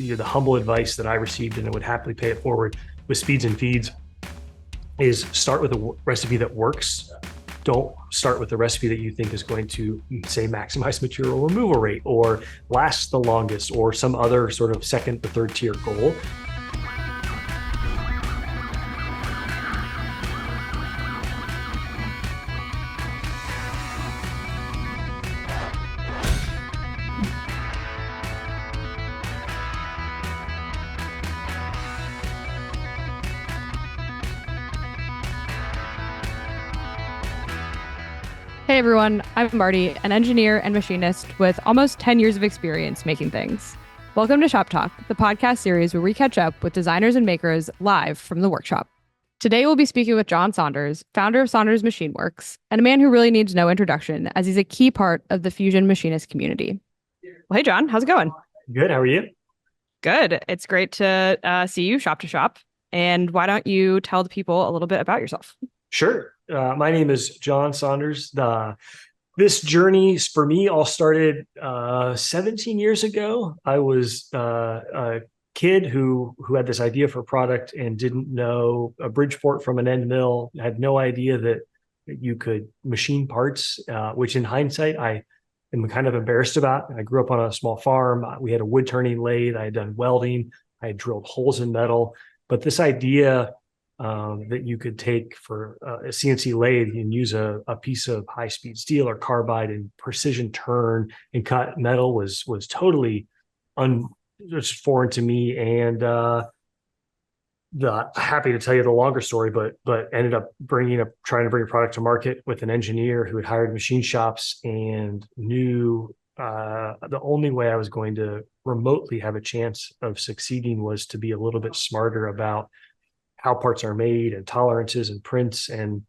the humble advice that I received, and I would happily pay it forward with speeds and feeds, is start with a recipe that works. Don't start with a recipe that you think is going to, say, maximize material removal rate or last the longest or some other sort of second or third tier goal. Hey everyone, I'm Marty, an engineer and machinist with almost 10 years of experience making things. Welcome to Shop Talk, the podcast series where we catch up with designers and makers live from the workshop. Today we'll be speaking with John Saunders, founder of Saunders Machine Works, and a man who really needs no introduction as he's a key part of the Fusion machinist community. Well, hey John, how's it going? Good, how are you? Good. It's great to see you shop to shop. And why don't you tell the people a little bit about yourself? Sure. My name is John Saunders. This journey for me all started 17 years ago. I was a kid who had this idea for a product and didn't know a Bridgeport from an end mill. I had no idea that you could machine parts, which in hindsight, I am kind of embarrassed about. I grew up on a small farm. We had a wood turning lathe. I had done welding. I had drilled holes in metal. But this idea that you could take for a CNC lathe and use a piece of high-speed steel or carbide and precision turn and cut metal was totally just foreign to me. And happy to tell you the longer story, but ended up trying to bring a product to market with an engineer who had hired machine shops and knew the only way I was going to remotely have a chance of succeeding was to be a little bit smarter about how parts are made and tolerances and prints and,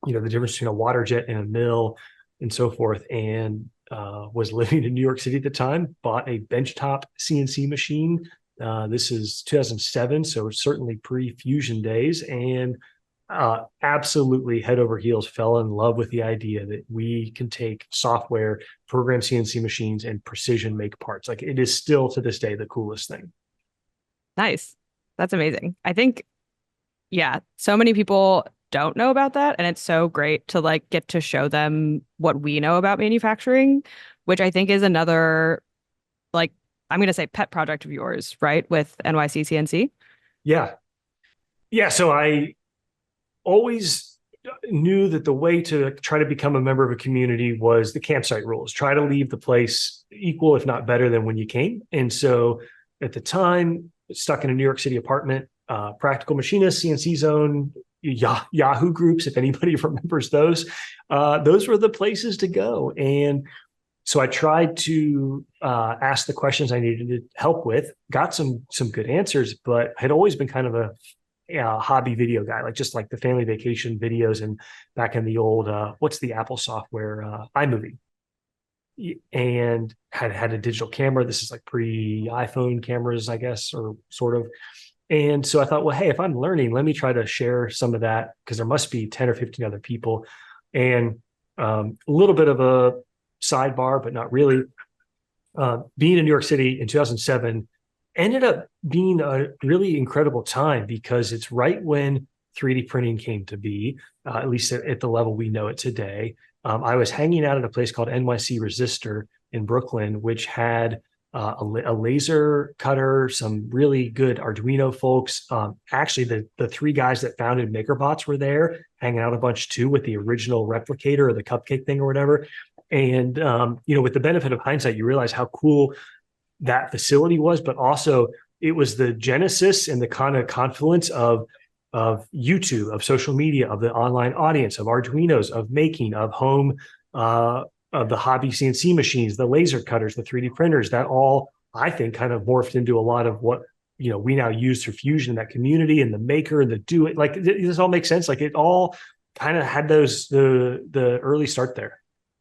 the difference between a water jet and a mill and so forth. And was living in New York City at the time, bought a benchtop CNC machine. This is 2007, so certainly pre-Fusion days, and absolutely head over heels fell in love with the idea that we can take software, program CNC machines, and precision make parts. Like, it is still to this day the coolest thing. Nice. That's amazing. I think, yeah, so many people don't know about that. And it's so great to get to show them what we know about manufacturing, which I think is another, I'm going to say pet project of yours, right? With NYC CNC. Yeah. Yeah. So I always knew that the way to try to become a member of a community was the campsite rules. Try to leave the place equal, if not better than when you came. And so at the time, stuck in a New York City apartment, Practical Machinist, CNC Zone, Yahoo groups, if anybody remembers those were the places to go. And so I tried to ask the questions I needed help with, got some good answers, but had always been kind of a hobby video guy, just like the family vacation videos and back in the old, what's the Apple software, iMovie, and had a digital camera. This is like pre-iPhone cameras, I guess, or sort of. And so I thought, well, hey, if I'm learning, let me try to share some of that, because there must be 10 or 15 other people. And a little bit of a sidebar, but not really. Being in New York City in 2007 ended up being a really incredible time, because it's right when 3D printing came to be, at least at the level we know it today. I was hanging out at a place called NYC Resistor in Brooklyn, which had a laser cutter, some really good Arduino folks. Actually, the three guys that founded MakerBots were there, hanging out a bunch too, with the original replicator or the cupcake thing or whatever. And with the benefit of hindsight, you realize how cool that facility was, but also it was the genesis and the kind of confluence of YouTube, of social media, of the online audience, of Arduinos, of making, of home, of the hobby CNC machines, the laser cutters, the 3D printers. That all, I think, kind of morphed into a lot of what we now use for Fusion in that community, and the maker and the do it. This all makes sense. It all kind of had the early start there.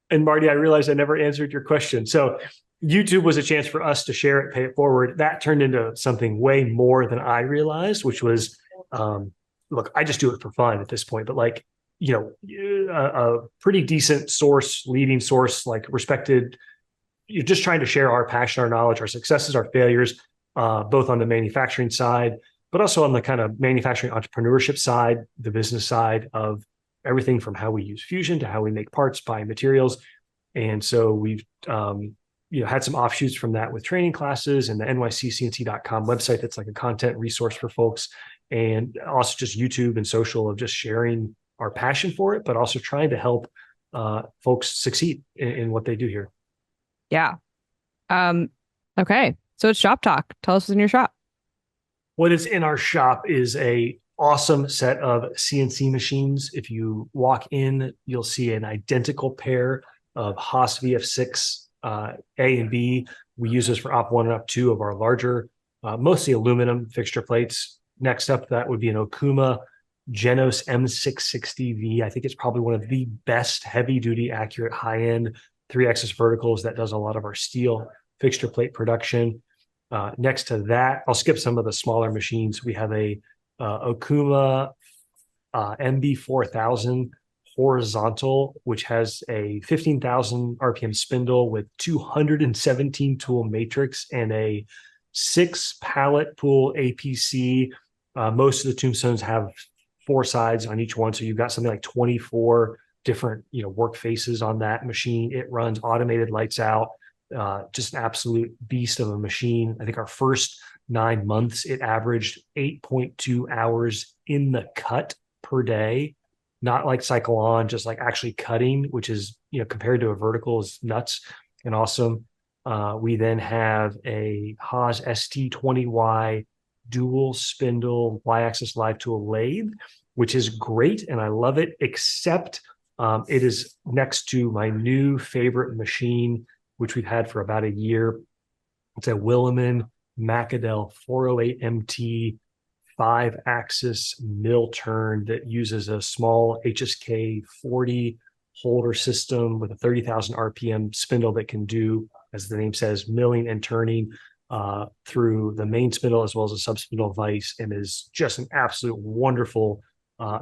And Marty, I realized I never answered your question. So YouTube was a chance for us to share it, pay it forward. That turned into something way more than I realized, which was, look, I just do it for fun at this point, but a pretty decent source, leading source, respected. You're just trying to share our passion, our knowledge, our successes, our failures, both on the manufacturing side, but also on the kind of manufacturing entrepreneurship side, the business side of everything from how we use Fusion to how we make parts, buy materials. And so we've had some offshoots from that with training classes and the nyccnc.com website that's like a content resource for folks, and also just YouTube and social of just sharing our passion for it, but also trying to help folks succeed in what they do here. Yeah. Okay. So it's shop talk. Tell us what's in your shop. What is in our shop is a awesome set of CNC machines. If you walk in, you'll see an identical pair of Haas VF6 A and B. We use this for Op1 and Op2 of our larger, mostly aluminum fixture plates. Next up, that would be an Okuma Genos M660V. I think it's probably one of the best heavy-duty, accurate, high-end 3-axis verticals that does a lot of our steel fixture plate production. Next to that, I'll skip some of the smaller machines. We have a Okuma MB4000 horizontal, which has a 15,000 RPM spindle with 217 tool matrix and a 6 pallet pull APC. Most of the tombstones have 4 sides on each one, so you've got something like 24 different work faces on that machine. It runs automated lights out. Just an absolute beast of a machine. I think our first 9 months, it averaged 8.2 hours in the cut per day, not like cycle on, just like actually cutting, which is, compared to a vertical is nuts and awesome. We then have a Haas ST20Y dual spindle Y-axis live tool lathe, which is great. And I love it, except it is next to my new favorite machine, which we've had for about a year. It's a Williman Macadel 408MT 5-axis mill turn that uses a small HSK 40 holder system with a 30,000 RPM spindle that can do, as the name says, milling and turning through the main spindle as well as a sub-spindle vise, and is just an absolute wonderful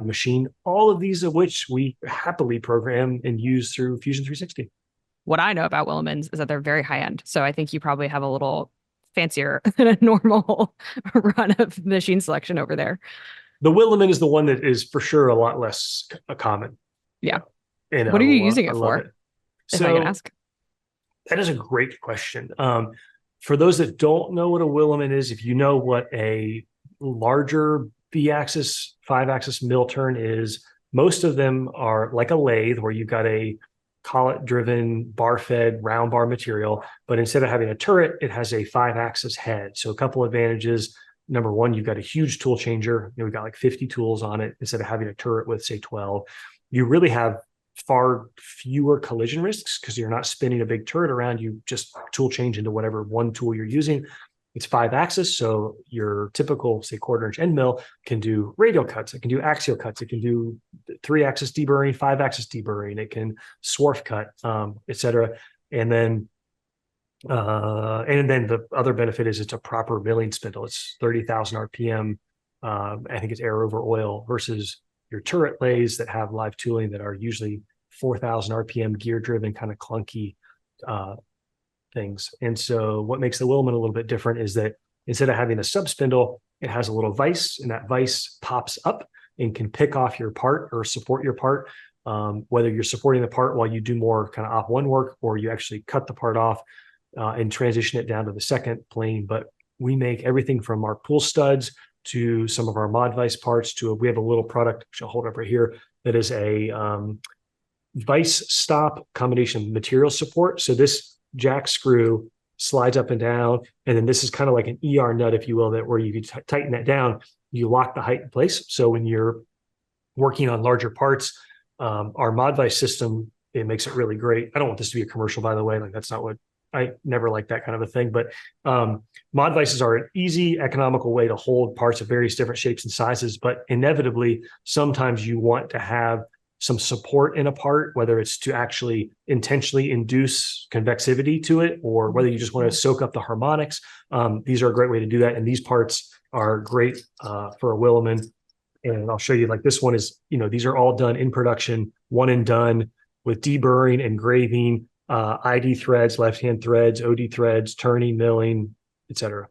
machine. All of these of which we happily program and use through Fusion 360. What I know about Willimans is that they're very high end. So I think you probably have a little fancier than a normal run of machine selection over there. The Williman is the one that is for sure a lot less common. Yeah. And what are you using it for? If So I can ask. That is a great question. For those that don't know what a Williman is, if you know what a larger B-axis, 5-axis mill turn is, most of them are like a lathe where you've got a collet-driven, bar-fed, round bar material, but instead of having a turret, it has a 5-axis head. So a couple advantages. Number one, you've got a huge tool changer. We've got like 50 tools on it instead of having a turret with, say, 12. You really have far fewer collision risks because you're not spinning a big turret around. You just tool change into whatever one tool you're using. It's 5-axis, so your typical, say, 1/4-inch end mill can do radial cuts. It can do axial cuts. It can do 3-axis deburring, 5-axis deburring. It can swarf cut, et cetera. And then the other benefit is it's a proper milling spindle. It's 30,000 RPM. I think it's air over oil versus your turret lathes that have live tooling that are usually 4,000 RPM gear-driven, kind of clunky things. And so what makes the Williman a little bit different is that instead of having a sub spindle, it has a little vise, and that vise pops up and can pick off your part or support your part, whether you're supporting the part while you do more kind of Op1 work, or you actually cut the part off and transition it down to the second plane. But we make everything from our pull studs to some of our mod vise parts to we have a little product, which I'll hold up right here, that is a vise stop combination material support. So this jack screw slides up and down, and then this is kind of like an ER nut, if you will, that where you can tighten that down, you lock the height in place. So when you're working on larger parts, our mod vise system, it makes it really great. I don't want this to be a commercial, by the way. Like, that's not what I never like, that kind of a thing. But mod vices are an easy, economical way to hold parts of various different shapes and sizes. But inevitably, sometimes you want to have some support in a part, whether it's to actually intentionally induce convexivity to it, or whether you just want to soak up the harmonics. These are a great way to do that. And these parts are great for a Williman. And I'll show you, like, this one is, these are all done in production, one and done, with deburring, engraving, ID threads, left-hand threads, OD threads, turning, milling, etc.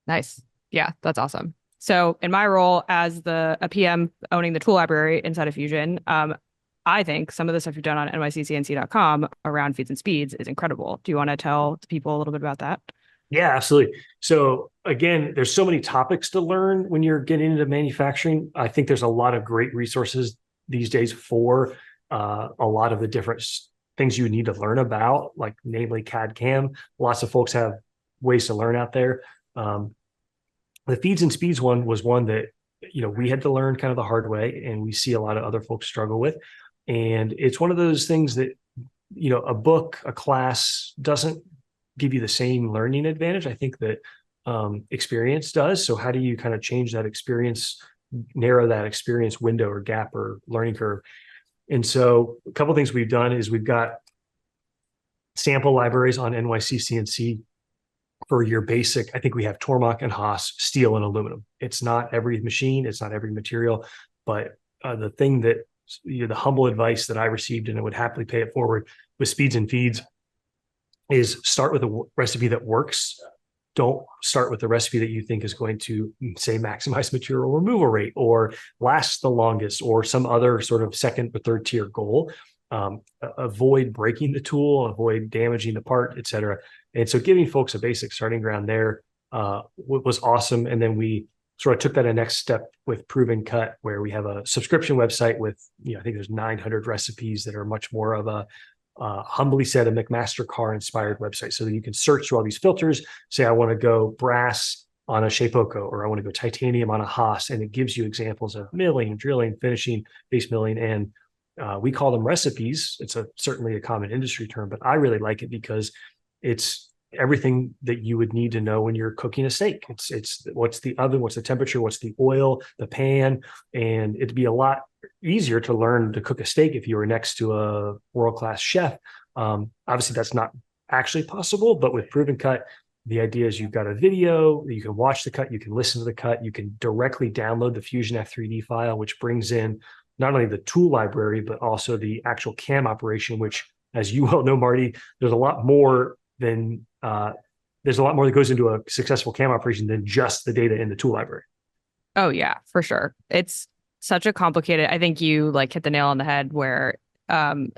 Nice. Yeah, that's awesome. So in my role as a PM owning the tool library inside of Fusion, I think some of the stuff you've done on nyccnc.com around feeds and speeds is incredible. Do you want to tell the people a little bit about that? Yeah, absolutely. So again, there's so many topics to learn when you're getting into manufacturing. I think there's a lot of great resources these days for a lot of the different things you need to learn about, like namely CAD CAM. Lots of folks have ways to learn out there. Um, the feeds and speeds one was one that we had to learn kind of the hard way, and we see a lot of other folks struggle with. And it's one of those things that a book, a class doesn't give you the same learning advantage. I think that experience does. So how do you kind of change that experience, narrow that experience window or gap or learning curve? And so a couple of things we've done is we've got sample libraries on NYCCNC for your basic. I think we have Tormach and Haas, steel and aluminum. It's not every machine, it's not every material, but the thing that the humble advice that I received, and I would happily pay it forward with speeds and feeds, is start with a recipe that works. Don't start with the recipe that you think is going to, say, maximize material removal rate or last the longest or some other sort of second or third tier goal. Avoid breaking the tool, avoid damaging the part, et cetera. And so giving folks a basic starting ground there was awesome. And then we sort of took that a next step with Proven Cut, where we have a subscription website with, I think there's 900 recipes that are much more of a, humbly said, a McMaster car inspired website, so that you can search through all these filters, say, I want to go brass on a Shapeoko, or I want to go titanium on a Haas. And it gives you examples of milling, drilling, finishing, base milling. And we call them recipes. It's certainly a common industry term, but I really like it because it's everything that you would need to know when you're cooking a steak. It's what's the oven, what's the temperature, what's the oil, the pan, and it'd be a lot easier to learn to cook a steak if you were next to a world-class chef. Obviously, that's not actually possible, but with Proven Cut, the idea is you've got a video, you can watch the cut, you can listen to the cut, you can directly download the Fusion F3D file, which brings in not only the tool library, but also the actual CAM operation, which, as you well know, Marty, there's a lot more that goes into a successful CAM operation than just the data in the tool library. Oh yeah, for sure. It's such a complicated, I think you like hit the nail on the head where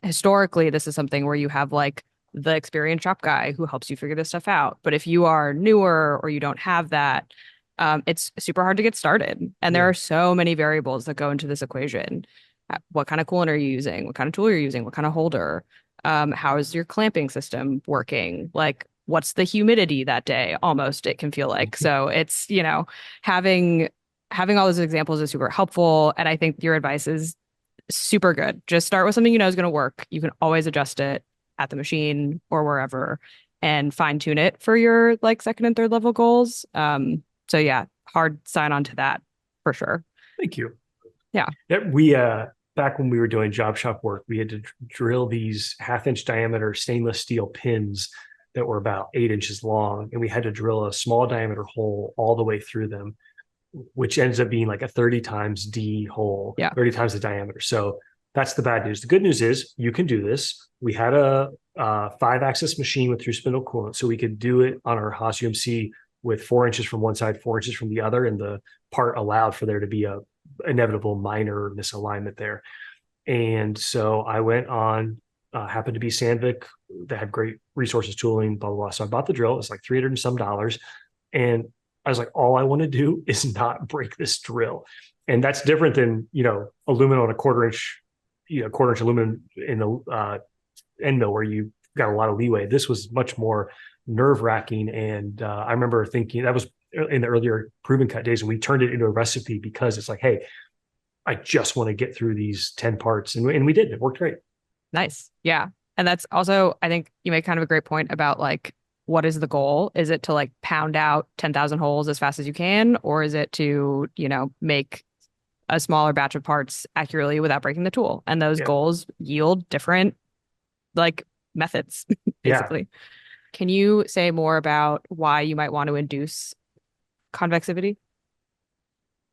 historically this is something where you have like the experienced shop guy who helps you figure this stuff out. But if you are newer or you don't have that, it's super hard to get started. And there are so many variables that go into this equation. What kind of coolant are you using? What kind of tool you're using? What kind of holder? How is your clamping system working? Like, what's the humidity that day? Almost, it can feel like. So it's, having all those examples is super helpful. And I think your advice is super good. Just start with something you know is going to work. You can always adjust it at the machine or wherever and fine tune it for your like second and third level goals. So yeah, hard sign on to that for sure. Thank you. Yeah. We back when we were doing job shop work, we had to drill these 1/2 inch diameter stainless steel pins that were about 8 inches long. And we had to drill a small diameter hole all the way through them, which ends up being like a 30 times D hole, 30 times the diameter. So that's the bad news. The good news is you can do this. We had a 5-axis machine with through spindle coolant, so we could do it on our Haas UMC with 4 inches from one side, 4 inches from the other. And the part allowed for there to be a inevitable minor misalignment there. And so I went on, happened to be Sandvik, that had great resources, tooling, blah, blah, blah. So I bought the drill. It's like $300 and some. And I was like, all I want to do is not break this drill. And that's different than, aluminum on a 1/4 inch, 1/4 inch aluminum in the end mill where you got a lot of leeway. This was much more nerve wracking. And I remember thinking that was in the earlier Proven Cut days, and we turned it into a recipe because it's like, hey, I just want to get through these 10 parts. And we did. It worked great. Nice. Yeah. And that's also, I think you make kind of a great point about like, what is the goal? Is it to like pound out 10,000 holes as fast as you can? Or is it to, make a smaller batch of parts accurately without breaking the tool? And those goals yield different like methods, basically. Yeah. Can you say more about why you might want to induce convexivity?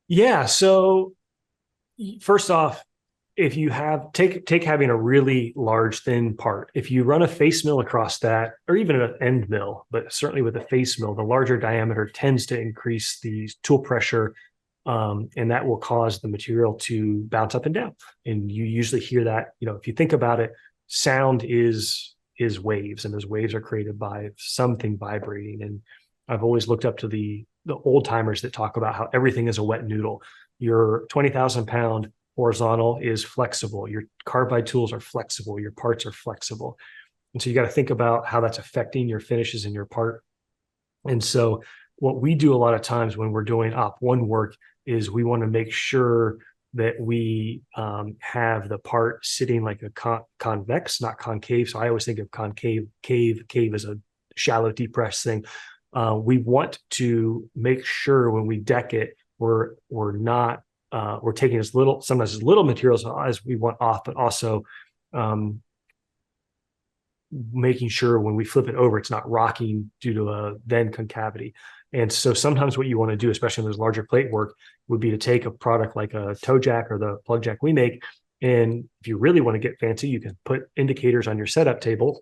Yeah. So first off, if you have take having a really large thin part, if you run a face mill across that, or even an end mill, but certainly with a face mill, the larger diameter tends to increase the tool pressure, and that will cause the material to bounce up and down. And you usually hear that, if you think about it, sound is waves, and those waves are created by something vibrating. And I've always looked up to the old timers that talk about how everything is a wet noodle. Your 20,000 pound horizontal is flexible. Your carbide tools are flexible. Your parts are flexible. And so you got to think about how that's affecting your finishes in your part. And so what we do a lot of times when we're doing op1 work is we want to make sure that we have the part sitting like a convex, not concave. So I always think of concave, cave as a shallow, deep press thing. We want to make sure when we deck it, we're taking sometimes as little materials as we want off, but also making sure when we flip it over, it's not rocking due to a then concavity. And so sometimes what you want to do, especially in those larger plate work, would be to take a product like a toe jack or the plug jack we make. And if you really want to get fancy, you can put indicators on your setup table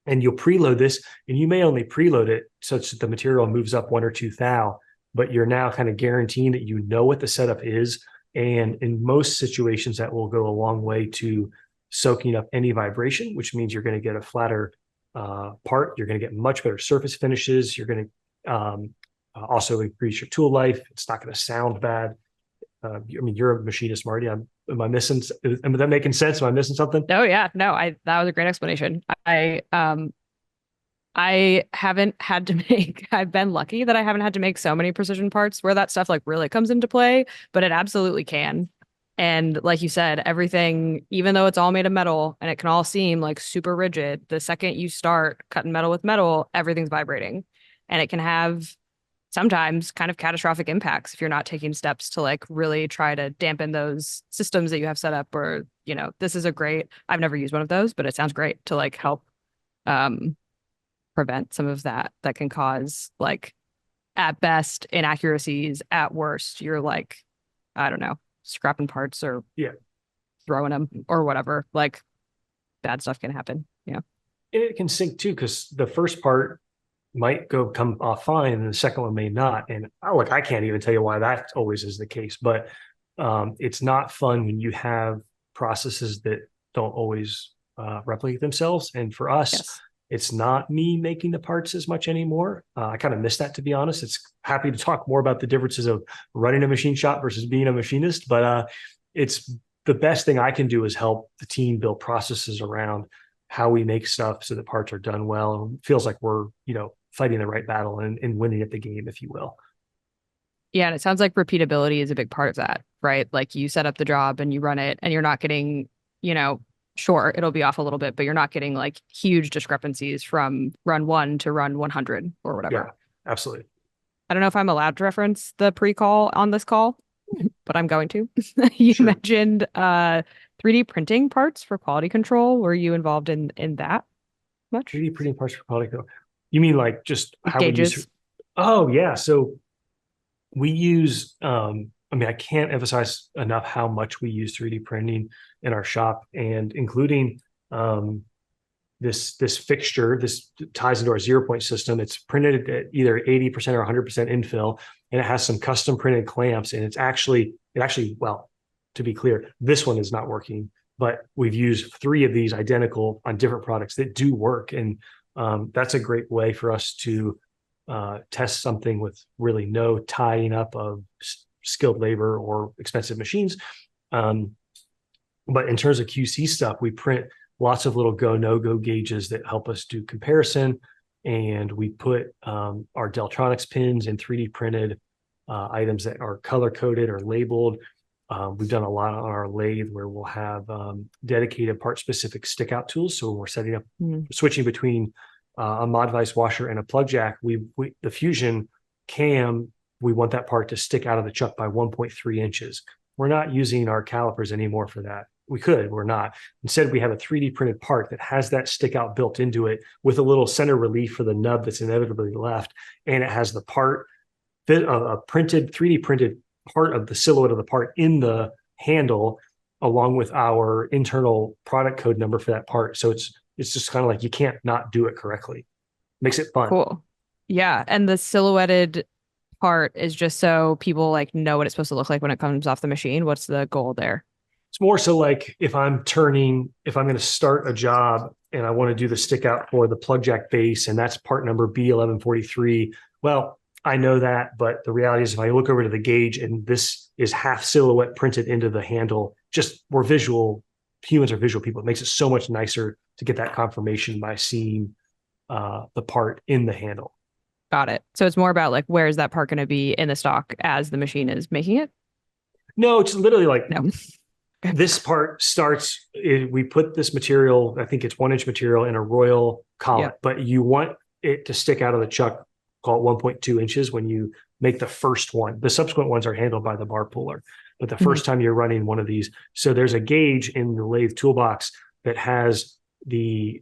and you'll preload this. And you may only preload it such that the material moves up 1 or 2 thou, but you're now kind of guaranteeing that you know what the setup is. And in most situations, that will go a long way to soaking up any vibration, which means you're going to get a flatter part. You're going to get much better surface finishes. You're going to also increase your tool life. It's not going to sound bad. You're a machinist, Marti. Am I missing? Am that making sense? Am I missing something? Oh yeah, no, that was a great explanation. I haven't had to make, I've been lucky that I haven't had to make so many precision parts where that stuff like really comes into play, but it absolutely can. And like you said, everything, even though it's all made of metal and it can all seem like super rigid, the second you start cutting metal with metal, everything's vibrating. And it can have sometimes kind of catastrophic impacts if you're not taking steps to like really try to dampen those systems that you have set up. Or, this is I've never used one of those, but it sounds great to like help prevent some of that can cause like at best inaccuracies, at worst you're like, I don't know, scrapping parts or throwing them or whatever. Like bad stuff can happen. Yeah. And it can sink too, because the first part might come off fine and the second one may not. And I can't even tell you why that always is the case, but it's not fun when you have processes that don't always replicate themselves. And for us, yes. It's not me making the parts as much anymore. I kind of miss that, to be honest. It's happy to talk more about the differences of running a machine shop versus being a machinist, but it's the best thing I can do is help the team build processes around how we make stuff so that parts are done well. And it feels like we're, fighting the right battle and winning at the game, if you will. Yeah. And it sounds like repeatability is a big part of that, right? Like you set up the job and you run it and you're not getting, sure, it'll be off a little bit, but you're not getting like huge discrepancies from run 1 to run 100 or whatever. Yeah, absolutely. I don't know if I'm allowed to reference the pre-call on this call, but I'm going to. You mentioned 3D printing parts for quality control. Were you involved in that much? 3D printing parts for quality control. You mean like just how gauges? we use? Oh yeah. So we use. I can't emphasize enough how much we use 3D printing in our shop, and including this fixture. This ties into our 0-point system. It's printed at either 80% or 100% infill, and it has some custom printed clamps. And it actually, well, to be clear, this one is not working, but we've used 3 of these identical on different products that do work. And that's a great way for us to test something with really no tying up of skilled labor or expensive machines. But in terms of QC stuff, we print lots of little go, no-go gauges that help us do comparison. And we put our Deltronics pins in 3D printed items that are color-coded or labeled. We've done a lot on our lathe where we'll have dedicated part-specific stick-out tools. So when we're setting up, switching between a mod vise washer and a plug jack, the Fusion cam, we want that part to stick out of the chuck by 1.3 inches. We're not using our calipers anymore for that. We're not. Instead, we have a 3D printed part that has that stick out built into it with a little center relief for the nub that's inevitably left. And it has the part, a 3D printed part of the silhouette of the part in the handle. along with our internal product code number for that part. So it's just kind of like you can't not do it correctly. Makes it fun. Cool. Yeah. And the silhouetted part is just so people like know what it's supposed to look like when it comes off the machine. What's the goal there? It's more so like if I'm going to start a job and I want to do the stick out for the plug jack base, and that's part number B1143. Well, I know that, but the reality is if I look over to the gauge and this is half silhouette printed into the handle, just we're visual, humans are visual people. It makes it so much nicer to get that confirmation by seeing the part in the handle. Got it. So it's more about like where is that part going to be in the stock as the machine is making it? No, it's literally like No. this part starts, we put this material, I think it's 1-inch material in a royal collet, Yep. but you want it to stick out of the chuck, call it 1.2 inches when you make the first one. The subsequent ones are handled by the bar puller, but the first time you're running one of these. So there's a gauge in the lathe toolbox that has the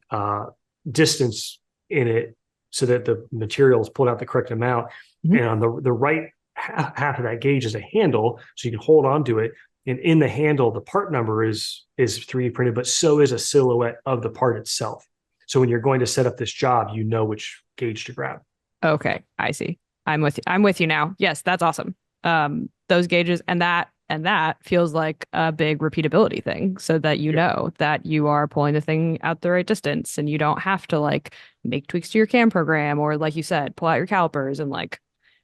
distance in it so that the material is pulled out the correct amount. Mhm. And on the right half of that gauge is a handle, so you can hold on to it. And in the handle, the part number is 3D printed, but so is a silhouette of the part itself. So when you're going to set up this job, you know which gauge to grab. Okay, I see. I'm with you. I'm with you now. Yes, that's awesome. Those gauges and that feels like a big repeatability thing, so that you know that you are pulling the thing out the right distance, and you don't have to like make tweaks to your CAM program or, like you said, pull out your calipers and like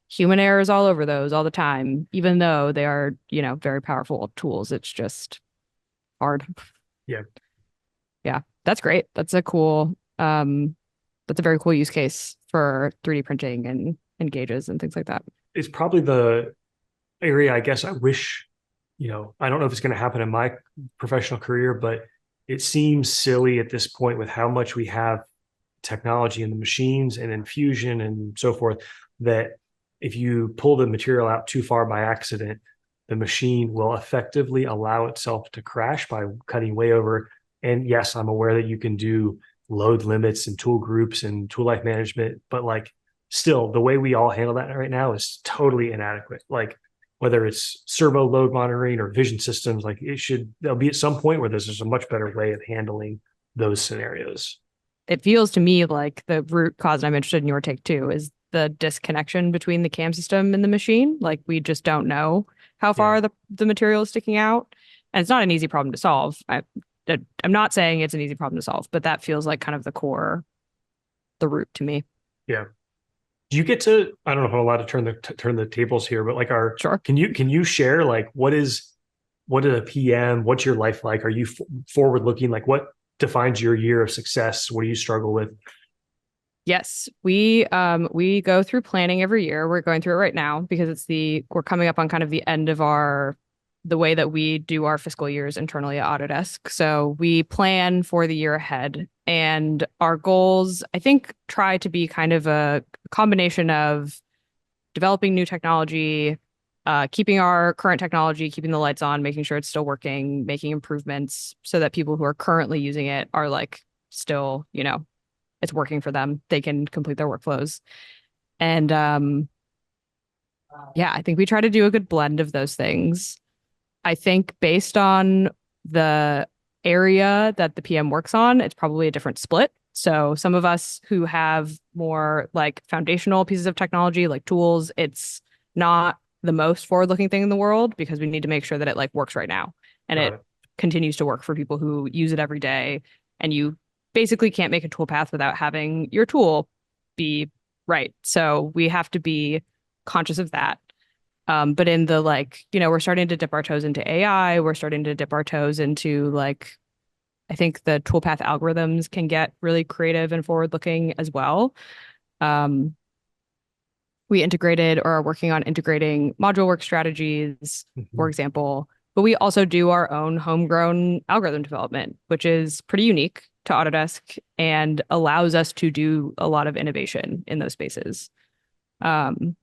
human errors all over those all the time, even though they are, very powerful tools. It's just hard. Yeah. Yeah, that's great. That's a very cool use case for 3D printing and gauges and things like that. It's probably the area, I guess, I wish, I don't know if it's going to happen in my professional career, but it seems silly at this point with how much we have technology in the machines and in Fusion and so forth, that if you pull the material out too far by accident, the machine will effectively allow itself to crash by cutting way over. And yes, I'm aware that you can do load limits and tool groups and tool life management, but like still the way we all handle that right now is totally inadequate. Like whether it's servo load monitoring or vision systems, like there'll be at some point where there's just a much better way of handling those scenarios. It feels to me like the root cause, and I'm interested in your take too, is the disconnection between the CAM system and the machine. Like we just don't know how far the material is sticking out. And it's not an easy problem to solve. I'm not saying it's an easy problem to solve, but that feels like kind of the root to me. Yeah. Do you get to, I don't know if I'm allowed to turn the tables here, but like Sure. can you share like what is a PM? What's your life like? Are you forward looking? Like what defines your year of success? What do you struggle with? Yes, we go through planning every year. We're going through it right now because we're coming up on kind of the end of the way that we do our fiscal years internally at Autodesk. So we plan for the year ahead, and our goals, I think, try to be kind of a combination of developing new technology, keeping our current technology, keeping the lights on, making sure it's still working, making improvements so that people who are currently using it are like still, it's working for them. They can complete their workflows. And I think we try to do a good blend of those things. I think based on the area that the PM works on, it's probably a different split. So some of us who have more like foundational pieces of technology, like tools, it's not the most forward-looking thing in the world because we need to make sure that it like works right now. And it continues to work for people who use it every day. And you basically can't make a tool path without having your tool be right. So we have to be conscious of that. But in the we're starting to dip our toes into AI. We're starting to dip our toes into I think the toolpath algorithms can get really creative and forward looking as well. We integrated or are working on integrating module work strategies, for example, but we also do our own homegrown algorithm development, which is pretty unique to Autodesk and allows us to do a lot of innovation in those spaces. Can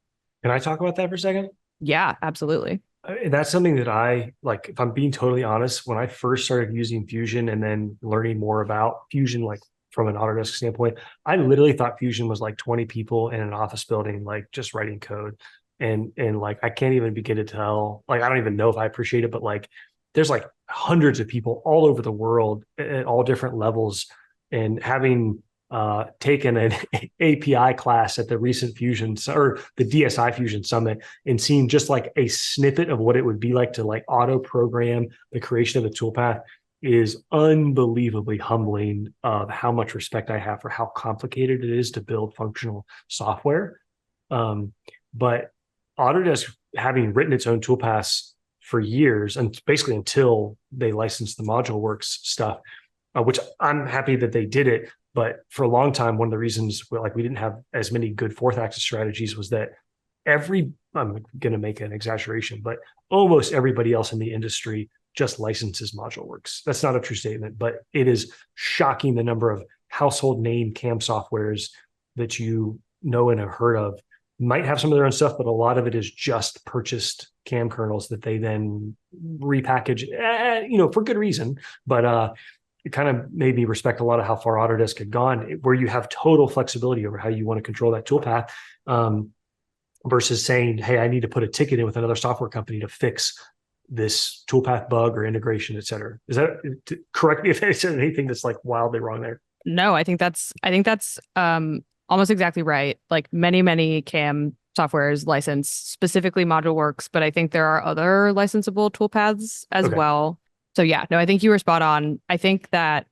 I talk about that for a second? Yeah, absolutely. That's something that I like, if I'm being totally honest, when I first started using Fusion and then learning more about Fusion, like from an Autodesk standpoint, I literally thought Fusion was like 20 people in an office building, like just writing code. And like, I can't even begin to tell, like, I don't even know if I appreciate it, but like, there's like hundreds of people all over the world at all different levels. And having taken an API class at the recent Fusion or the DSI Fusion Summit and seeing just like a snippet of what it would be like to like auto program the creation of a toolpath is unbelievably humbling of how much respect I have for how complicated it is to build functional software. But Autodesk, having written its own toolpaths for years, and basically until they licensed the ModuleWorks stuff, which I'm happy that they did it. But for a long time, one of the reasons we didn't have as many good fourth axis strategies was that I'm going to make an exaggeration, but almost everybody else in the industry just licenses ModuleWorks. That's not a true statement, but it is shocking the number of household name CAM softwares that you know and have heard of. Might have some of their own stuff, but a lot of it is just purchased CAM kernels that they then repackage, for good reason. But it kind of made me respect a lot of how far Autodesk had gone, where you have total flexibility over how you want to control that toolpath, versus saying, hey, I need to put a ticket in with another software company to fix this toolpath bug or integration, et cetera. Is that correct me if I said anything that's like wildly wrong there? No, I think that's almost exactly right. Like many CAM softwares license specifically ModuleWorks, but I think there are other licensable toolpaths as well. So yeah, no, I think you were spot on. I think that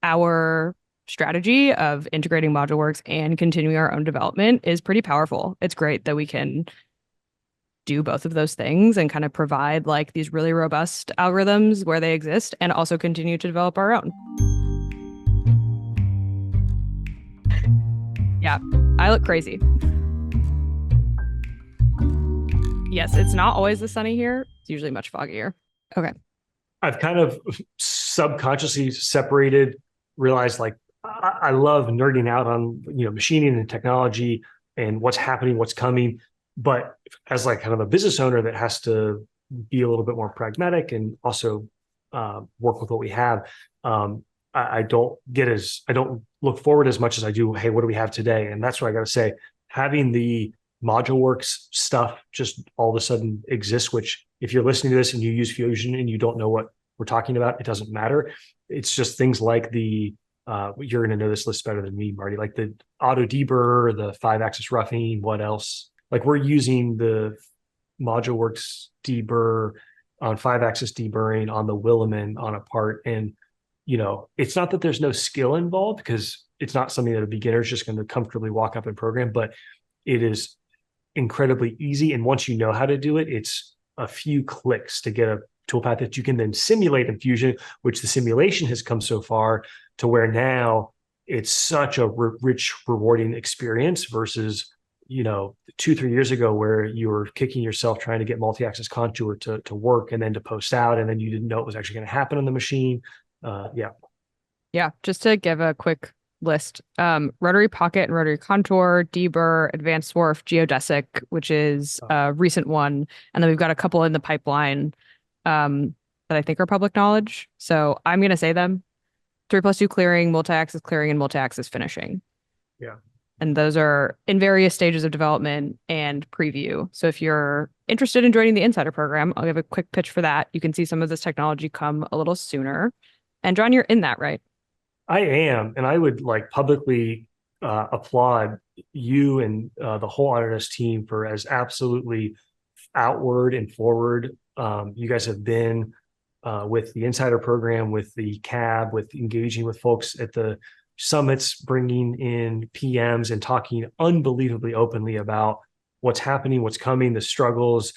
our strategy of integrating ModuleWorks and continuing our own development is pretty powerful. It's great that we can do both of those things and kind of provide like these really robust algorithms where they exist and also continue to develop our own. Yeah, I look crazy. Yes, it's not always the sunny here. It's usually much foggier. Okay. I've kind of subconsciously realized like I love nerding out on machining and technology and what's happening, what's coming. But as like kind of a business owner that has to be a little bit more pragmatic and also work with what we have, I don't look forward as much as I do. Hey, what do we have today? And that's what I got to say. Having the ModuleWorks stuff just all of a sudden exists, which if you're listening to this and you use Fusion and you don't know what we're talking about, it doesn't matter. It's just things like you're going to know this list better than me, Marty, like the auto deburr, the 5-axis roughing, what else? Like we're using the ModuleWorks deburr on 5-axis deburring on the Williman on a part. And, it's not that there's no skill involved because it's not something that a beginner is just going to comfortably walk up and program, but it is incredibly easy. And once you know how to do it, it's a few clicks to get a toolpath that you can then simulate in Fusion, which the simulation has come so far to where now it's such a rich, rewarding experience versus 2-3 years ago where you were kicking yourself trying to get multi-axis contour to work and then to post out, and then you didn't know it was actually going to happen on the machine. Yeah. Just to give a quick list, rotary pocket and rotary contour, deburr, advanced swarf, geodesic, which is a recent one, and then we've got a couple in the pipeline that I think are public knowledge. So I'm going to say them: 3+2 clearing, multi-axis clearing, and multi-axis finishing. Yeah. And those are in various stages of development and preview. So if you're interested in joining the Insider program, I'll give a quick pitch for that. You can see some of this technology come a little sooner. And John, you're in that, right? I am. And I would like publicly applaud you and the whole Autodesk team for as absolutely outward and forward you guys have been with the Insider program, with the CAB, with engaging with folks at the summits, bringing in PMs and talking unbelievably openly about what's happening, what's coming, the struggles.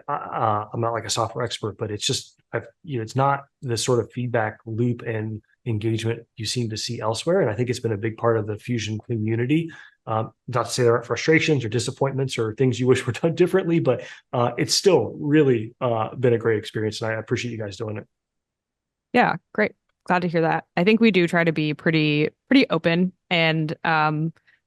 I'm not like a software expert, but it's just, it's not the sort of feedback loop and engagement you seem to see elsewhere. And I think it's been a big part of the Fusion community. Not to say there aren't frustrations or disappointments or things you wish were done differently, but it's still really been a great experience. And I appreciate you guys doing it. Yeah, great. Glad to hear that. I think we do try to be pretty open. And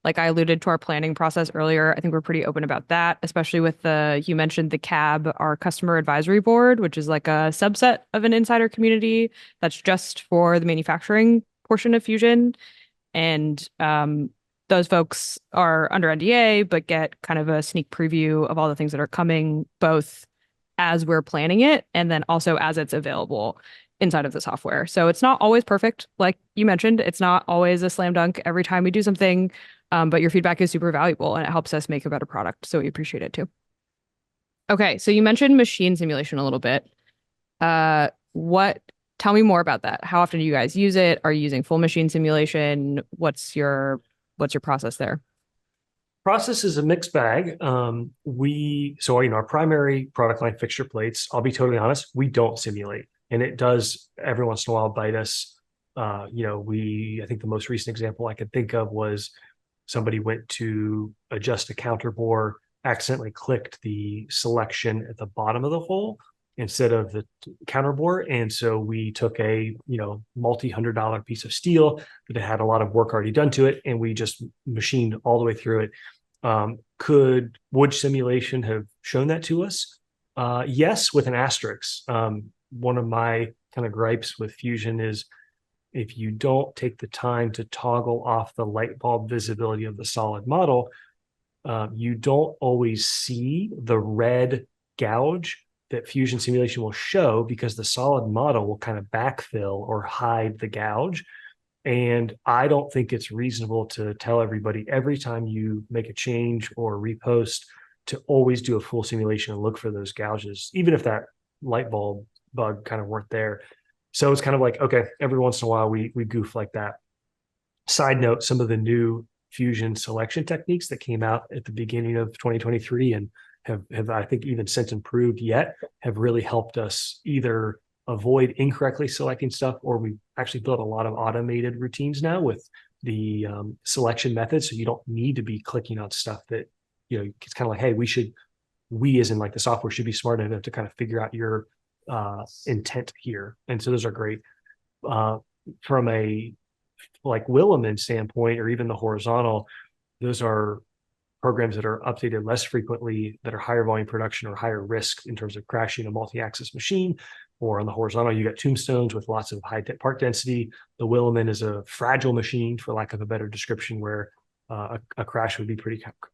like I alluded to our planning process earlier, I think we're pretty open about that, especially with you mentioned the CAB, our customer advisory board, which is like a subset of an Insider community that's just for the manufacturing portion of Fusion. And those folks are under NDA, but get kind of a sneak preview of all the things that are coming, both as we're planning it and then also as it's available inside of the software. So it's not always perfect. Like you mentioned, it's not always a slam dunk every time we do something, but your feedback is super valuable and it helps us make a better product. So we appreciate it too. Okay, so you mentioned machine simulation a little bit. What Tell me more about that. How often do you guys use it? Are you using full machine simulation? What's your process there? Process is a mixed bag. Our primary product line fixture plates, I'll be totally honest, we don't simulate. And it does every once in a while bite us. I think the most recent example I could think of was somebody went to adjust a counterbore, accidentally clicked the selection at the bottom of the hole instead of the counterbore. And so we took a, multi-$100 piece of steel that had a lot of work already done to it, and we just machined all the way through it. Could wood simulation have shown that to us? Yes, with an asterisk. One of my kind of gripes with Fusion is if you don't take the time to toggle off the light bulb visibility of the solid model, you don't always see the red gouge that Fusion simulation will show because the solid model will kind of backfill or hide the gouge. And I don't think it's reasonable to tell everybody every time you make a change or repost to always do a full simulation and look for those gouges, even if that light bulb bug kind of weren't there. So it's kind of like, okay, every once in a while we goof like that. Side note, some of the new Fusion selection techniques that came out at the beginning of 2023 and have I think even since improved yet, have really helped us either avoid incorrectly selecting stuff, or we actually built a lot of automated routines now with the selection method. So you don't need to be clicking on stuff that, it's kind of like, hey, we as in like the software should be smart enough to kind of figure out your intent here. And so those are great. From a like Williman standpoint, or even the horizontal, those are programs that are updated less frequently, that are higher volume production or higher risk in terms of crashing a multi-axis machine. Or on the horizontal, you got tombstones with lots of high part density. The Williman is a fragile machine, for lack of a better description, where a crash would be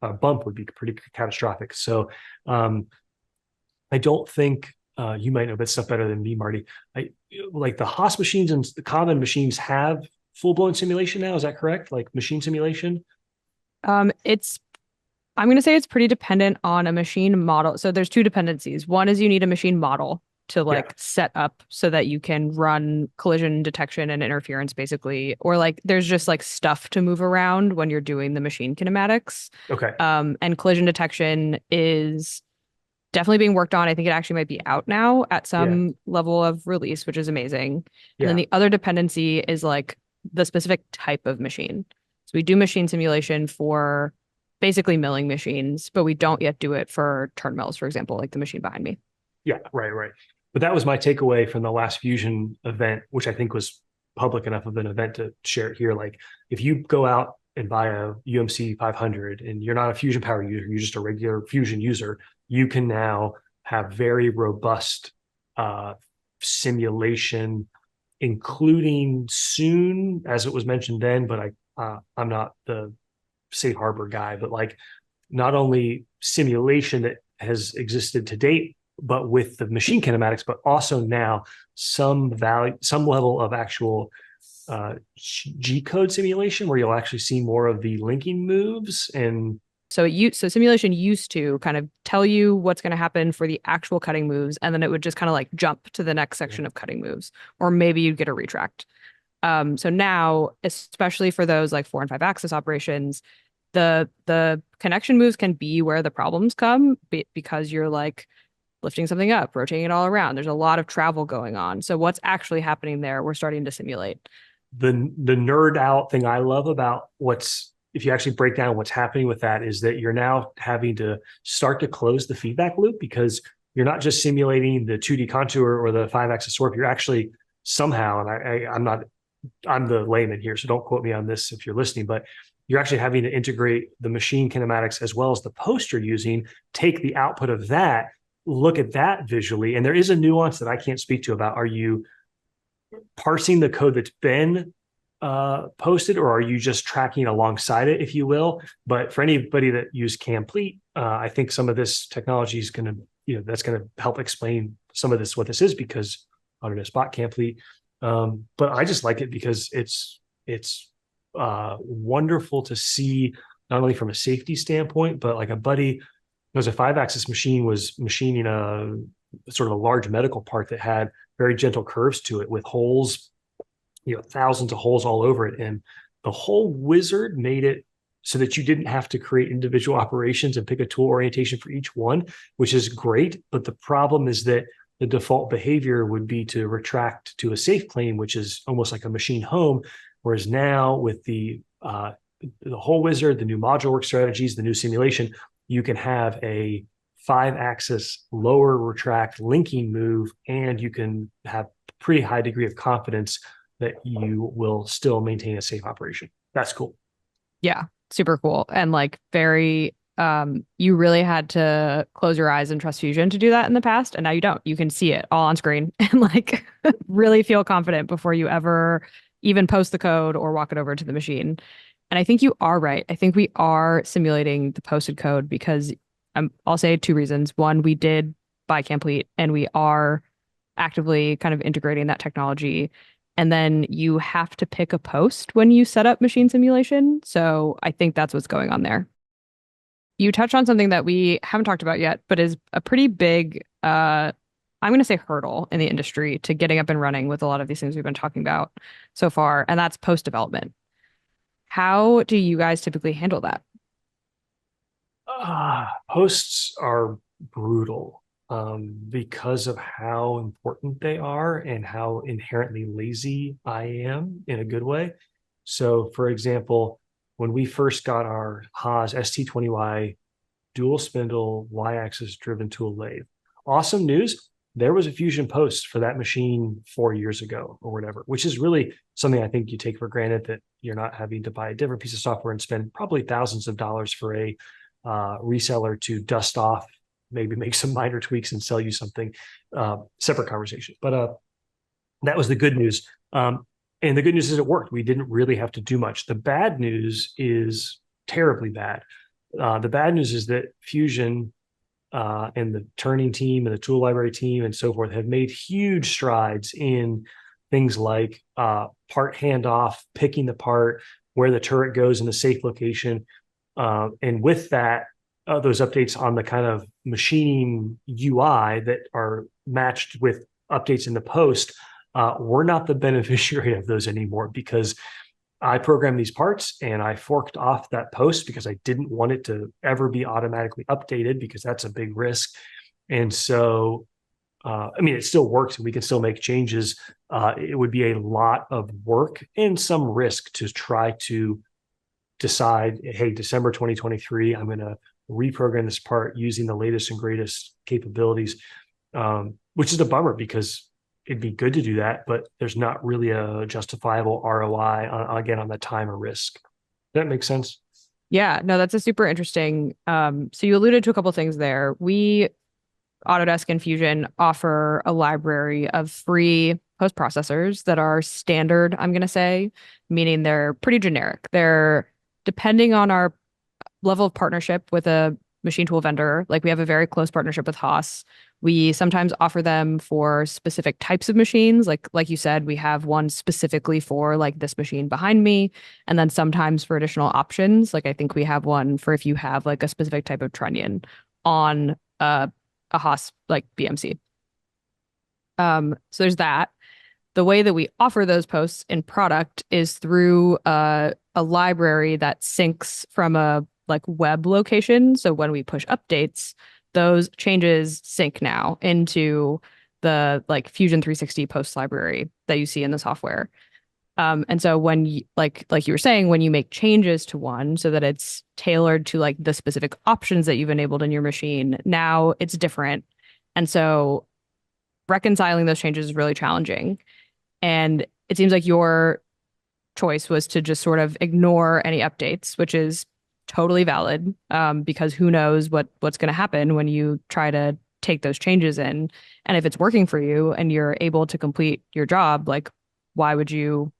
a bump would be pretty catastrophic. So I don't think you might know that stuff better than me, Marty. Like the Haas machines and the common machines have full-blown simulation now. Is that correct? Like machine simulation? I'm going to say it's pretty dependent on a machine model. So there's two dependencies. One is you need a machine model to set up so that you can run collision detection and interference basically, or there's just stuff to move around when you're doing the machine kinematics. Okay. And collision detection is definitely being worked on. I think it actually might be out now at some level of release, which is amazing. And then the other dependency is the specific type of machine. So we do machine simulation for basically milling machines, but we don't yet do it for turn mills, for example, like the machine behind me. Yeah, right. But that was my takeaway from the last Fusion event, which I think was public enough of an event to share it here. Like if you go out and buy a UMC 500 and you're not a Fusion Power user, you're just a regular Fusion user, you can now have very robust simulation, including soon, as it was mentioned then, but I'm not the safe harbor guy, but not only simulation that has existed to date, but with the machine kinematics, but also now some level of actual G code simulation where you'll actually see more of the linking moves. And so simulation used to kind of tell you what's going to happen for the actual cutting moves, and then it would just kind of jump to the next section of cutting moves, or maybe you'd get a retract. So now, especially for those 4 and 5 axis operations, the connection moves can be where the problems come because you're lifting something up, rotating it all around. There's a lot of travel going on. So what's actually happening there, we're starting to simulate. The nerd out thing I love about if you actually break down what's happening with that, is that you're now having to start to close the feedback loop, because you're not just simulating the 2D contour or the 5-axis warp. You're actually somehow, and I'm the layman here, so don't quote me on this if you're listening, but you're actually having to integrate the machine kinematics as well as the post you're using, take the output of that, look at that visually. And there is a nuance that I can't speak to about, are you parsing the code that's been posted, or are you just tracking alongside it, if you will? But for anybody that used Complete, I think some of this technology is going to that's going to help explain some of this, what this is, because Autodesk bought Camplete. But I just like it because it's wonderful to see, not only from a safety standpoint, but like a buddy, there was a 5-axis machine was machining a sort of a large medical part that had very gentle curves to it with holes, thousands of holes all over it. And the whole wizard made it so that you didn't have to create individual operations and pick a tool orientation for each one, which is great. But the problem is that the default behavior would be to retract to a safe plane, which is almost like a machine home. Whereas now with the whole wizard, the new module work strategies, the new simulation, you can have a 5-axis lower retract linking move, and you can have a pretty high degree of confidence that you will still maintain a safe operation. That's cool. Yeah, super cool. And like very, you really had to close your eyes and trust Fusion to do that in the past. And now you don't. You can see it all on screen and like really feel confident before you ever even post the code or walk it over to the machine. And I think you are right. I think we are simulating the posted code because I'll say 2 reasons. One, we did buy Camplete and we are actively kind of integrating that technology. And then you have to pick a post when you set up machine simulation. So I think that's what's going on there. You touched on something that we haven't talked about yet, but is a pretty big, I'm going to say hurdle in the industry to getting up and running with a lot of these things we've been talking about so far, and that's post development. How do you guys typically handle that? Posts are brutal because of how important they are and how inherently lazy I am in a good way. So, for example, when we first got our Haas ST20Y dual spindle Y-axis driven tool lathe, awesome news. There was a Fusion post for that machine 4 years ago or whatever, which is really something I think you take for granted, that you're not having to buy a different piece of software and spend probably thousands of dollars for a reseller to dust off, maybe make some minor tweaks and sell you something. Separate conversation. But that was the good news. And the good news is it worked. We didn't really have to do much. The bad news is terribly bad. The bad news is that Fusion and the turning team and the tool library team and so forth have made huge strides in things like part handoff, picking the part, where the turret goes in a safe location. And with that, those updates on the kind of machining UI that are matched with updates in the post, we're not the beneficiary of those anymore, because I programmed these parts and I forked off that post because I didn't want it to ever be automatically updated, because that's a big risk. And so, it still works and we can still make changes. It would be a lot of work and some risk to try to decide, hey, December 2023, I'm going to reprogram this part using the latest and greatest capabilities, which is a bummer because it'd be good to do that, but there's not really a justifiable ROI again on the time or risk. Does that make sense? Yeah, no, that's a super interesting. So you alluded to a couple things there. We, Autodesk and Fusion, offer a library of free post processors that are standard, I'm going to say, meaning they're pretty generic. They're depending on our level of partnership with a machine tool vendor. Like we have a very close partnership with Haas. We sometimes offer them for specific types of machines. Like you said, we have one specifically for like this machine behind me. And then sometimes for additional options, like I think we have one for if you have like a specific type of trunnion on a Haas like BMC. So there's that. The way that we offer those posts in product is through a library that syncs from a like web location. So when we push updates, those changes sync now into the like Fusion 360 post library that you see in the software. And so when you, like you were saying, when you make changes to one so that it's tailored to like the specific options that you've enabled in your machine, now it's different. And so reconciling those changes is really challenging. And it seems like your choice was to just sort of ignore any updates, which is totally valid, because who knows what's going to happen when you try to take those changes in. And if it's working for you and you're able to complete your job, like why would you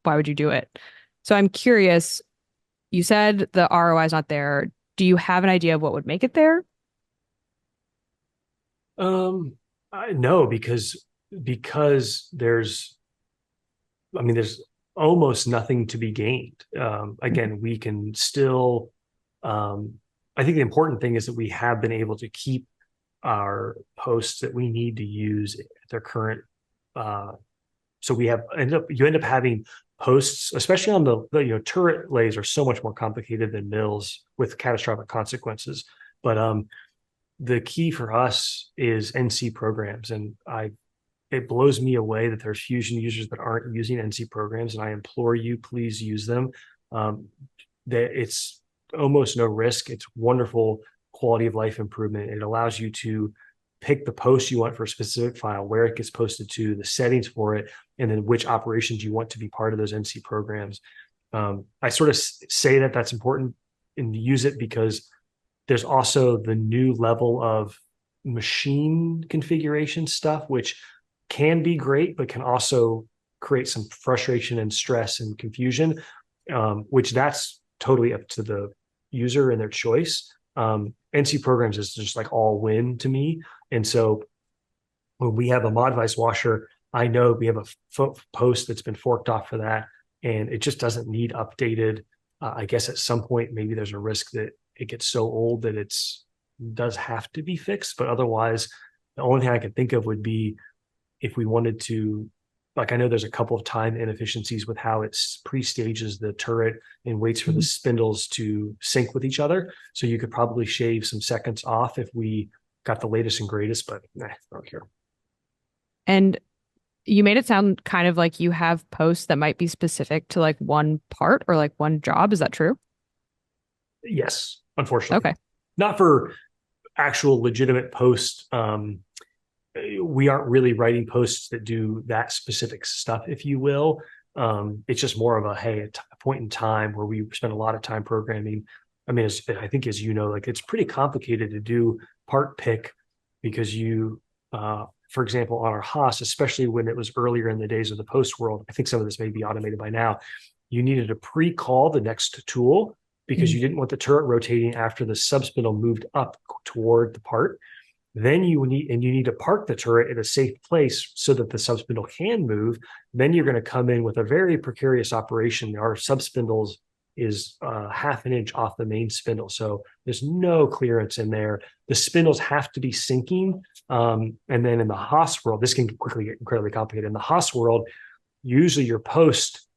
do it? So I'm curious, you said the ROI is not there. Do you have an idea of what would make it there? No, because there's almost nothing to be gained. Again, we can still. I think the important thing is that we have been able to keep our posts that we need to use at their current. So we have you end up having posts, especially on turret lays are so much more complicated than mills with catastrophic consequences. But the key for us is NC programs, and it blows me away that there's Fusion users that aren't using NC programs, and I implore you, please use them. That it's almost no risk. It's wonderful quality of life improvement. It allows you to pick the post you want for a specific file, where it gets posted to, the settings for it, and then which operations you want to be part of those NC programs. I sort of say that that's important and use it because there's also the new level of machine configuration stuff, which can be great, but can also create some frustration and stress and confusion, which that's totally up to the user and their choice. NC programs is just like all win to me. And so when we have a mod vice washer, I know we have a post that's been forked off for that, and it just doesn't need updated. I guess at some point, maybe there's a risk that it gets so old that does have to be fixed. But otherwise, the only thing I could think of would be if we wanted to, like, I know there's a couple of time inefficiencies with how it pre-stages the turret and waits for the spindles to sync with each other. So you could probably shave some seconds off if we got the latest and greatest, but I don't care. And you made it sound kind of like you have posts that might be specific to like one part or like one job. Is that true? Yes, unfortunately. Okay. Not for actual legitimate posts. We aren't really writing posts that do that specific stuff, if you will. It's just more of a point in time where we spend a lot of time programming. I mean, I think, as you know, like, it's pretty complicated to do part pick because for example, on our Haas, especially when it was earlier in the days of the post world, I think some of this may be automated by now. You needed to pre-call the next tool because you didn't want the turret rotating after the subspindle moved up toward the part. Then you need to park the turret in a safe place so that the subspindle can move. Then you're going to come in with a very precarious operation. Our subspindles is half an inch off the main spindle, so there's no clearance in there. The spindles have to be syncing. And then in the Haas world, this can quickly get incredibly complicated. In the Haas world, usually your post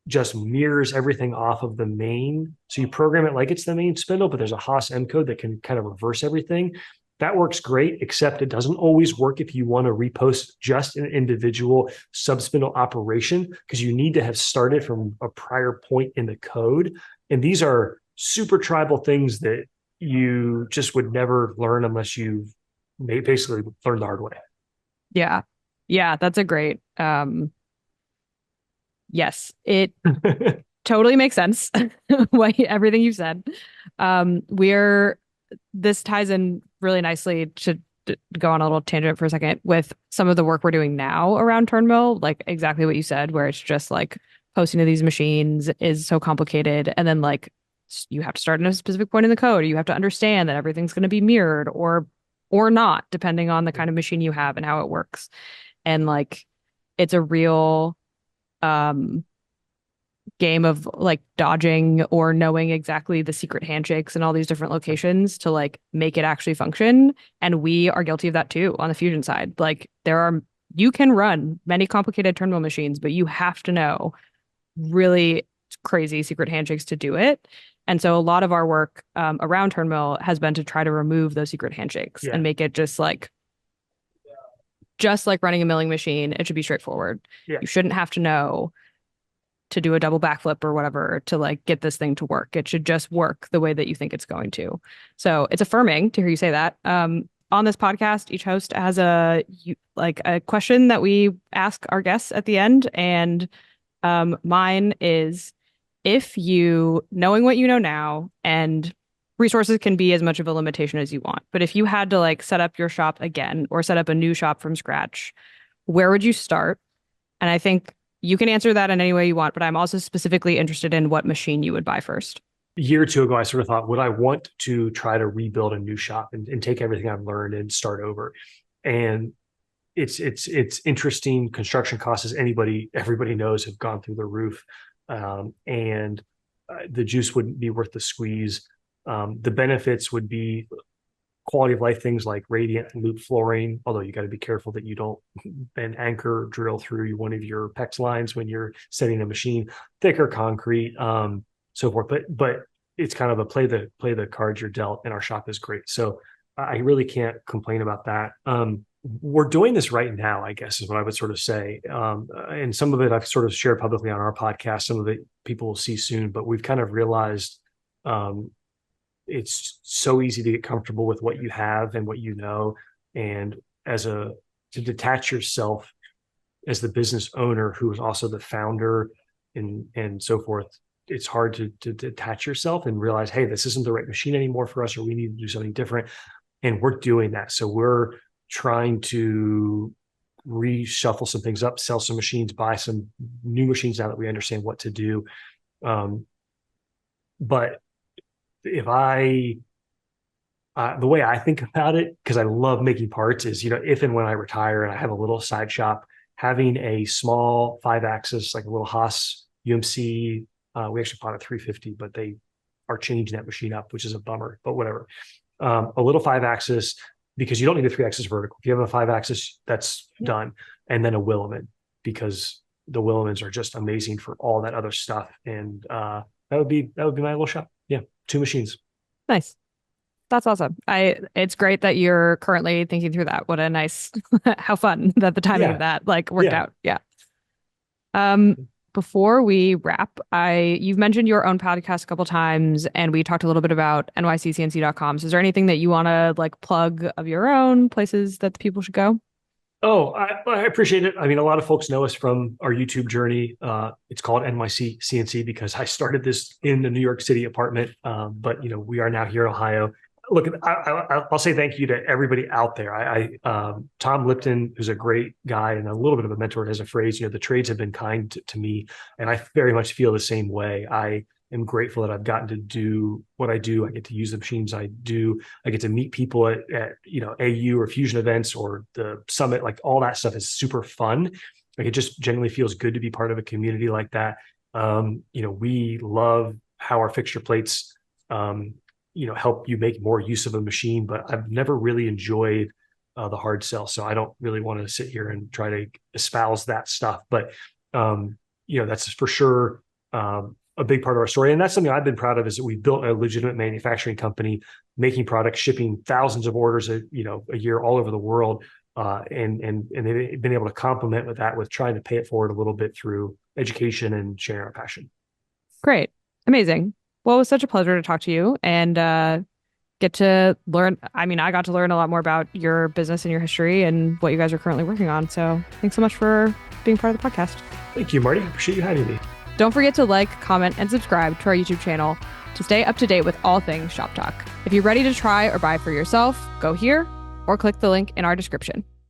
just mirrors everything off of the main. So you program it like it's the main spindle, but there's a Haas M code that can kind of reverse everything. That works great, except it doesn't always work if you want to repost just an individual subspindle operation, because you need to have started from a prior point in the code. And these are super tribal things that you just would never learn unless you've basically learned the hard way. Yeah. Yeah, that's a great yes, it totally makes sense. Everything you said. This ties in really nicely to go on a little tangent for a second with some of the work we're doing now around Turnmill, like exactly what you said, where it's just like posting to these machines is so complicated. And then like you have to start in a specific point in the code, or you have to understand that everything's going to be mirrored or not, depending on the kind of machine you have and how it works. And like it's a real game of like dodging or knowing exactly the secret handshakes and all these different locations to like make it actually function. And we are guilty of that too on the Fusion side. Like you can run many complicated Turnmill machines, but you have to know really crazy secret handshakes to do it. And so a lot of our work around Turnmill has been to try to remove those secret handshakes and make it just like running a milling machine. It should be straightforward. You shouldn't have to know to do a double backflip or whatever to like get this thing to work. It should just work the way that you think it's going to. So it's affirming to hear you say that. On this podcast, each host has a question that we ask our guests at the end. And mine is, if you, knowing what you know now, and resources can be as much of a limitation as you want, but if you had to like set up your shop again or set up a new shop from scratch, where would you start? And I think you can answer that in any way you want, but I'm also specifically interested in what machine you would buy first. year or two ago, I sort of thought, would I want to try to rebuild a new shop and take everything I've learned and start over? And it's interesting. Construction costs, as everybody knows, have gone through the roof, and the juice wouldn't be worth the squeeze. The benefits would be quality of life things like radiant and loop flooring, although you got to be careful that you don't bend anchor drill through one of your PEX lines when you're setting a machine. Thicker concrete, so forth. But it's kind of a play the cards you're dealt, and our shop is great. So I really can't complain about that. We're doing this right now, I guess, is what I would sort of say. And some of it I've sort of shared publicly on our podcast. Some of it people will see soon, but we've kind of realized it's so easy to get comfortable with what you have and what you know. And to detach yourself as the business owner, who is also the founder and so forth, it's hard to detach yourself and realize, hey, this isn't the right machine anymore for us, or we need to do something different. And we're doing that. So we're trying to reshuffle some things up, sell some machines, buy some new machines now that we understand what to do. But if the way I think about it, because I love making parts, is, if and when I retire and I have a little side shop, having a small 5-axis, like a little Haas UMC, we actually bought a 350, but they are changing that machine up, which is a bummer, but whatever. A little 5-axis, because you don't need a 3-axis vertical. If you have a 5-axis, that's done. And then a Williman, because the Willimans are just amazing for all that other stuff. And that would be my little shop. Yeah, 2 machines. Nice. That's awesome. It's great that you're currently thinking through that. What a nice, how fun that the timing of that worked out. Yeah. Before we wrap, you've mentioned your own podcast a couple times, and we talked a little bit about nyccnc.com. So is there anything that you want to plug of your own, places that the people should go? Oh, I appreciate it. I mean, a lot of folks know us from our YouTube journey. It's called NYC CNC because I started this in the New York City apartment. But we are now here in Ohio. Look, I'll say thank you to everybody out there. Tom Lipton, who's a great guy and a little bit of a mentor, has a phrase, the trades have been kind to me. And I very much feel the same way. I am grateful that I've gotten to do what I do. I get to use the machines I do. I get to meet people at AU or Fusion events or the summit. Like, all that stuff is super fun. Like, it just genuinely feels good to be part of a community like that. We love how our fixture plates help you make more use of a machine, but I've never really enjoyed the hard sell. So I don't really want to sit here and try to espouse that stuff. But that's for sure a big part of our story. And that's something I've been proud of, is that we've built a legitimate manufacturing company, making products, shipping thousands of orders a year all over the world. And they've been able to complement with that, with trying to pay it forward a little bit through education and sharing our passion. Great. Amazing. Well, it was such a pleasure to talk to you and get to learn. I mean, I got to learn a lot more about your business and your history and what you guys are currently working on. So thanks so much for being part of the podcast. Thank you, Marty. I appreciate you having me. Don't forget to like, comment, and subscribe to our YouTube channel to stay up to date with all things Shop Talk. If you're ready to try or buy for yourself, go here or click the link in our description.